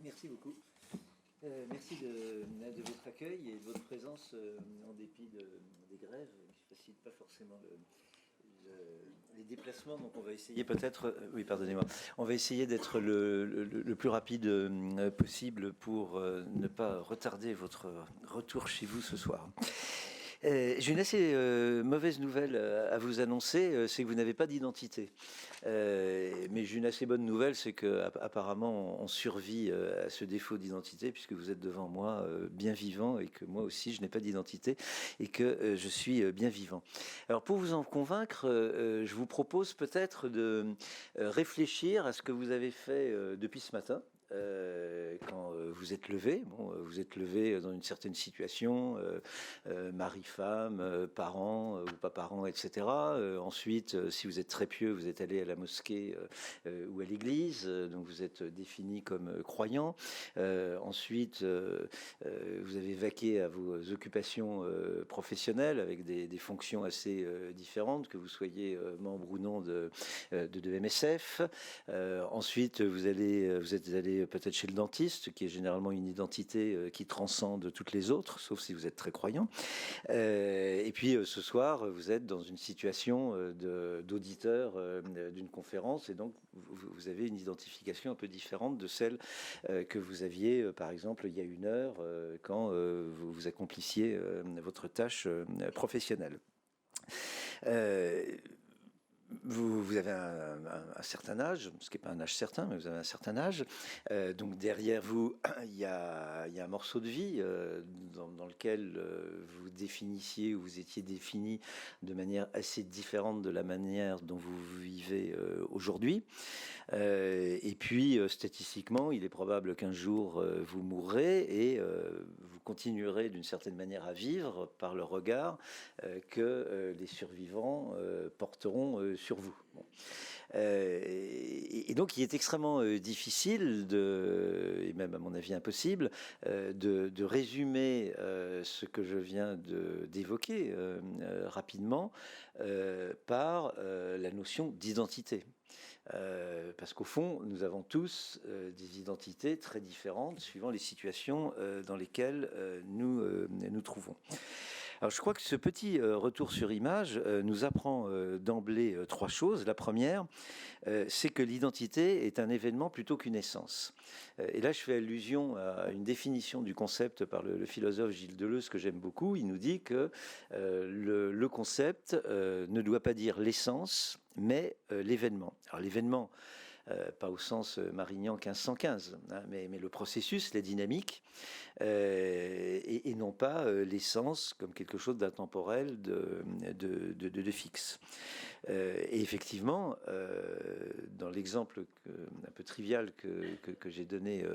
Merci beaucoup. Merci de votre accueil et de votre présence en dépit des grèves qui ne facilitent pas forcément les déplacements. Donc on va essayer peut-être, oui pardonnez-moi, on va essayer d'être le plus rapide possible pour ne pas retarder votre retour chez vous ce soir. J'ai une assez mauvaise nouvelle à vous annoncer, c'est que vous n'avez pas d'identité. Mais j'ai une assez bonne nouvelle, c'est qu'apparemment on survit à ce défaut d'identité, puisque vous êtes devant moi bien vivant, et que moi aussi je n'ai pas d'identité, et que je suis bien vivant. Alors pour vous en convaincre, je vous propose peut-être de réfléchir à ce que vous avez fait depuis ce matin. Quand vous êtes levé, vous êtes levé dans une certaine situation, mari, femme, parents ou pas parents, etc. Ensuite, si vous êtes très pieux, vous êtes allé à la mosquée ou à l'église, donc vous êtes défini comme croyant. Ensuite, vous avez vaqué à vos occupations professionnelles avec des fonctions assez différentes, que vous soyez membre ou non de MSF. Ensuite, vous êtes allé peut-être chez le dentiste, qui est généralement une identité qui transcende toutes les autres, sauf si vous êtes très croyant. Et puis ce soir, vous êtes dans une situation d'auditeur d'une conférence, et donc vous avez une identification un peu différente de celle que vous aviez, par exemple, il y a une heure, quand vous accomplissiez votre tâche professionnelle. Vous avez un certain âge, ce qui n'est pas un âge certain, mais vous avez un certain âge. Donc derrière vous, il y a un morceau de vie dans lequel vous définissiez, ou vous étiez défini de manière assez différente de la manière dont vous vivez aujourd'hui. Et puis, statistiquement, il est probable qu'un jour, vous mourrez et vous continuerez d'une certaine manière à vivre par le regard que les survivants porteront sur vous. Bon. Et donc, il est extrêmement difficile, et même à mon avis impossible, de résumer ce que je viens d'évoquer rapidement par la notion d'identité. Parce qu'au fond, nous avons tous des identités très différentes suivant les situations dans lesquelles nous trouvons. Alors, je crois que ce petit retour sur image nous apprend d'emblée trois choses. La première, c'est que l'identité est un événement plutôt qu'une essence. Et là, je fais allusion à une définition du concept par le philosophe Gilles Deleuze, que j'aime beaucoup. Il nous dit que le concept ne doit pas dire l'essence, mais l'événement. Alors l'événement, pas au sens Marignan 1515, hein, mais le processus, la dynamique, et non pas l'essence comme quelque chose d'intemporel, de fixe. Et effectivement, dans l'exemple un peu trivial que j'ai donné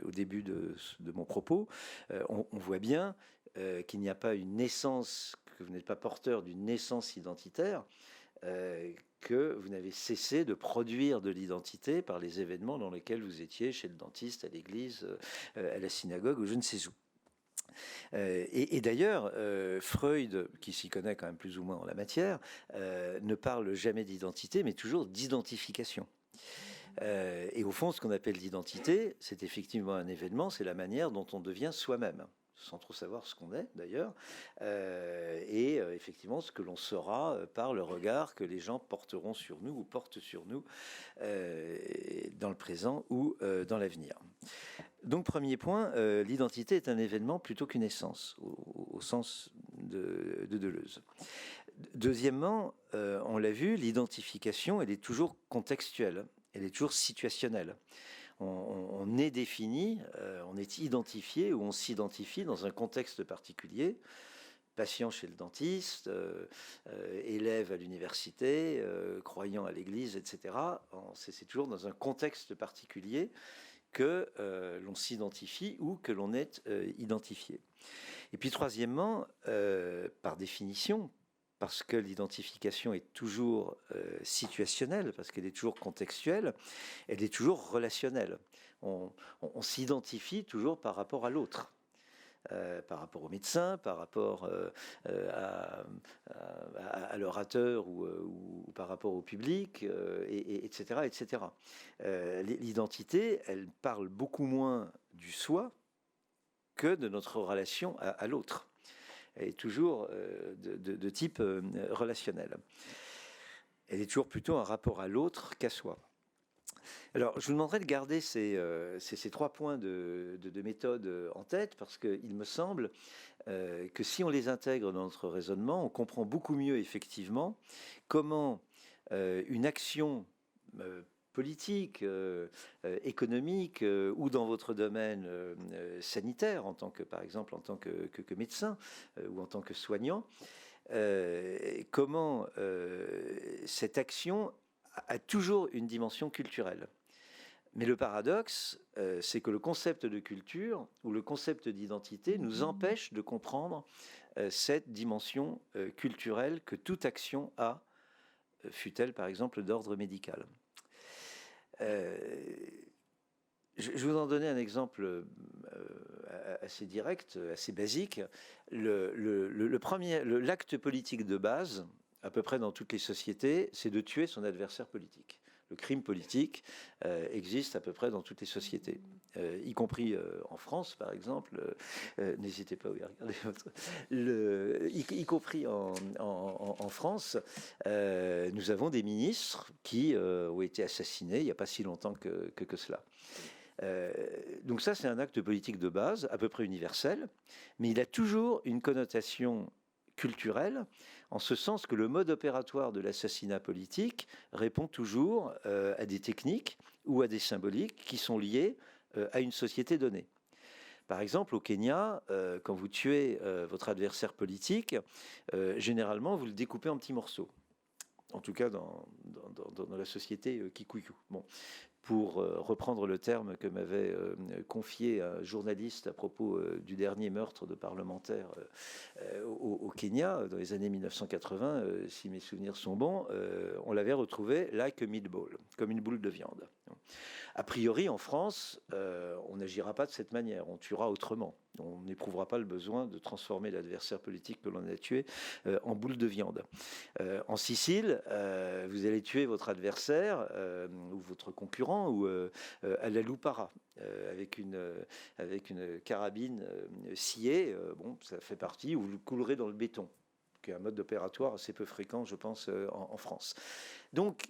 au début de mon propos, on voit bien qu'il n'y a pas une naissance, que vous n'êtes pas porteur d'une naissance identitaire, que vous n'avez cessé de produire de l'identité par les événements dans lesquels vous étiez, chez le dentiste, à l'église, à la synagogue ou je ne sais où. Et d'ailleurs, Freud, qui s'y connaît quand même plus ou moins en la matière, ne parle jamais d'identité, mais toujours d'identification. Et au fond, ce qu'on appelle l'identité, c'est effectivement un événement, c'est la manière dont on devient soi-même, sans trop savoir ce qu'on est d'ailleurs, et effectivement ce que l'on sera par le regard que les gens porteront sur nous ou portent sur nous dans le présent ou dans l'avenir. Donc premier point, l'identité est un événement plutôt qu'une essence, au sens de Deleuze. Deuxièmement, on l'a vu, l'identification, elle est toujours contextuelle, elle est toujours situationnelle. On est défini, on est identifié ou on s'identifie dans un contexte particulier. Patient chez le dentiste, élève à l'université, croyant à l'église, etc. C'est toujours dans un contexte particulier que l'on s'identifie ou que l'on est identifié. Et puis troisièmement, par définition, parce que l'identification est toujours situationnelle, parce qu'elle est toujours contextuelle, elle est toujours relationnelle. On s'identifie toujours par rapport à l'autre. par rapport aux médecins, par rapport à l'orateur ou par rapport au public, etc., etc. L'identité, elle parle beaucoup moins du soi que de notre relation à l'autre. Elle est toujours de type relationnel. Elle est toujours plutôt un rapport à l'autre qu'à soi. Alors, je vous demanderai de garder ces 3 points de méthode en tête, parce qu'il me semble que si on les intègre dans notre raisonnement, on comprend beaucoup mieux effectivement comment une action politique, économique, ou dans votre domaine sanitaire, par exemple en tant que médecin ou en tant que soignant, comment cette action a toujours une dimension culturelle. Mais le paradoxe, c'est que le concept de culture ou le concept d'identité nous empêche de comprendre cette dimension culturelle que toute action a, fût-elle par exemple d'ordre médical. Je vais vous en donner un exemple assez direct, assez basique. L'acte politique de base, à peu près dans toutes les sociétés, c'est de tuer son adversaire politique. Le crime politique existe à peu près dans toutes les sociétés, y compris en France, par exemple. N'hésitez pas à regarder y compris en France, nous avons des ministres qui ont été assassinés il n'y a pas si longtemps que cela. Donc ça, c'est un acte politique de base, à peu près universel, mais il a toujours une connotation culturelle, en ce sens que le mode opératoire de l'assassinat politique répond toujours à des techniques ou à des symboliques qui sont liées à une société donnée. Par exemple, au Kenya, quand vous tuez votre adversaire politique, généralement, vous le découpez en petits morceaux. En tout cas, dans la société Kikuyu. Bon. Pour reprendre le terme que m'avait confié un journaliste à propos du dernier meurtre de parlementaires au Kenya, dans les années 1980, si mes souvenirs sont bons, on l'avait retrouvé like a meatball, comme une boule de viande. A priori, en France, on n'agira pas de cette manière, on tuera autrement. On n'éprouvera pas le besoin de transformer l'adversaire politique que l'on a tué en boule de viande. En Sicile, vous allez tuer votre adversaire ou votre concurrent ou à la loupara avec une carabine sciée. Bon, ça fait partie, ou vous le coulerez dans le béton, qui est un mode opératoire assez peu fréquent, je pense, en France. Donc,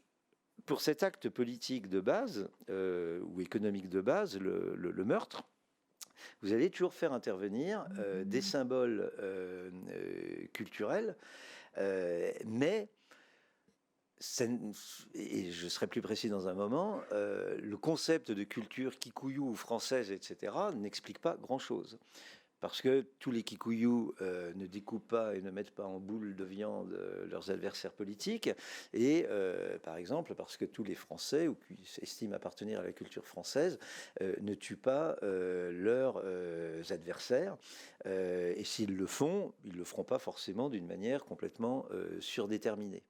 pour cet acte politique de base ou économique de base, le meurtre, vous allez toujours faire intervenir des symboles culturels, mais, et je serai plus précis dans un moment, le concept de culture kikuyu ou française, etc., n'explique pas grand-chose. Parce que tous les Kikuyu ne découpent pas et ne mettent pas en boule de viande leurs adversaires politiques. Et par exemple, parce que tous les Français, ou qui estiment appartenir à la culture française, ne tuent pas leurs adversaires. Et s'ils le font, ils ne le feront pas forcément d'une manière complètement surdéterminée.